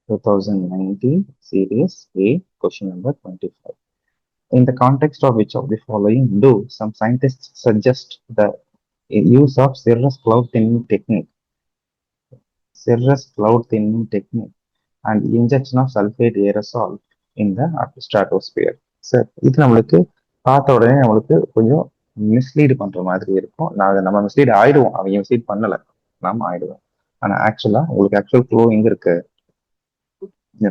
2019 Series A, question number 25. In the context of which of the following do some scientists suggest the use of cirrus cloud thinning technique and injection of sulfate aerosol in the stratosphere? Sir இது நம்மளுக்கு பார்த்த உடனே நம்மளுக்கு கொஞ்சம் mislead பண்ற மாதிரி இருக்கும். நம்ம மிஸ்லீட் ஆயிடுவோம், அவங்க மிஸ்லீட் பண்ணல, நாம ஆயிடுவோம். ஆனா ஆக்சுவலா உங்களுக்கு ஆக்சுவல் ஃப்ளோ எங்க இருக்கு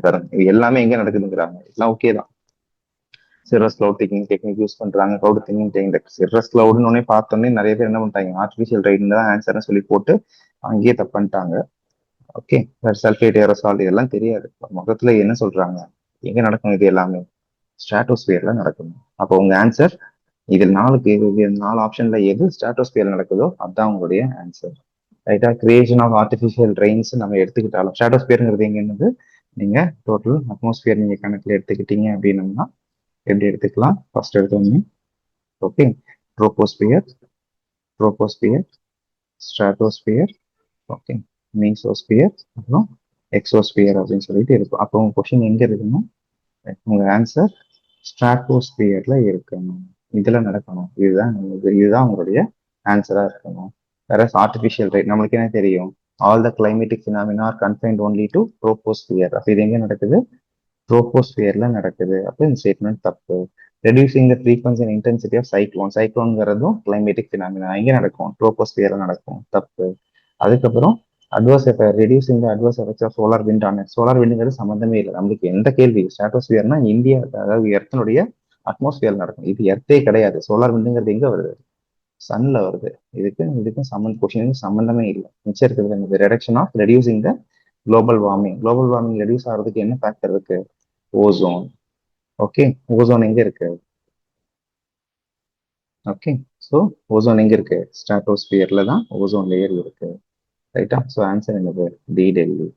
பாருங்க. இது எல்லாமே எங்க நடக்குதுங்கிறாங்க, எல்லாம் ஓகே தான். சிரஸ் கிளவுட் திங்கிங் டெக்னிக் யூஸ் பண்றாங்க. கிளவுட் திங்கிங் டெக்னிக் சிரஸ் கிளவுட்னு பார்த்தோன்னே நிறைய பேர் என்ன பண்ணிட்டாங்க, ஆர்டிஃபிஷியல் ரைட்னு தான் ஆன்சர்னு சொல்லி போட்டு அங்கேயே தப்பு பண்ணிட்டாங்க. ஓகே, சல்ஃபேட் ஏரோசால் இதெல்லாம் தெரியாது. மொத்தத்துல என்ன சொல்றாங்க, எங்க நடக்கும் இது எல்லாமே ஸ்ட்ராட்டோஸ்பியர்ல நடக்கணும். அப்போ உங்க ஆன்சர் இதில் 4 ஆப்ஷன்ல எது ஸ்ட்ராட்டோஸ்பியர்ல நடக்குதோ அதுதான் உங்களுடைய ஆன்சர். ரைட்டா? கிரியேஷன் ஆஃப் ஆர்டிஃபிஷியல் ரெயின்ஸ் நம்ம எடுத்துக்கிட்டாலும் ஸ்ட்ராட்டோஸ்பியர்ங்கிறது எங்க என்னது, நீங்க டோட்டல் அட்மாஸ்பியர் நீங்க கணக்குல எடுத்துக்கிட்டீங்க அப்படின்னம்னா எப்படி எடுத்துக்கலாம்? ஃபர்ஸ்ட் எடுத்தோம்னா okay, troposphere, troposphere, stratosphere, okay, mesosphere, அப்புறம் எக்ஸோஸ்பியர் அப்படின்னு சொல்லிட்டு இருக்கும். அப்போ உங்க கொஸ்டின் எங்க இருக்கணும், உங்க ஆன்சர் ஸ்ட்ராட்டோஸ்பியர்ல இருக்கணும், இதுல நடக்கணும். இதுதான் உங்களுடைய ஆன்சரா இருக்கணும். வேற ஆர்டிஃபிஷியல் ரைட் நம்மளுக்கு என்ன தெரியும், all the climatic phenomena are confined only to troposphere. அப்ப இது எங்க நடக்குது, ட்ரோபோஸ்பியர்ல நடக்குது. அப்ப இந்த ஸ்டேட்மெண்ட் தப்பு. Reducing the frequency and intensity of சைக்ளோன்ங்கிறதும் கிளைமேட்டிக் பினாமினா எங்க நடக்கும், ட்ரோபோஸ்பியர்ல நடக்கும், தப்பு. அதுக்கப்புறம் adverse effect, reducing the adverse effects of solar wind on solar விண்டுங்கிறது சம்மந்தமே இல்லை. நம்மளுக்கு எந்த கேள்வி, ஸ்ட்ராட்டோஸ்பியர்னா இந்தியா, அதாவது எர்த்தனுடைய அட்மாஸ்பியர் நடக்கும். இது எர்த்தே கிடையாது. சோலார் விண்டுங்கிறது எங்க வருது, சன்ல வருது. இதுக்கும் சம்பந்தமே இல்லை. மிச்சம் இருக்கிறது reduction of reducing the global warming. Global warming reduce ஆகிறதுக்கு என்ன ஃபேக்டர் இருக்கு, ஓசோன். ஓகே, ஓசோன் எங்க இருக்கு, ஓகே, ஸோ ஓசோன் எங்க இருக்கு, ஸ்ட்ராட்டோஸ்பியர்ல தான் ஓசோன் லேயர் இருக்கு. ரைட்டா? ஸோ ஆன்சர் என்னது, டி டெல்லி.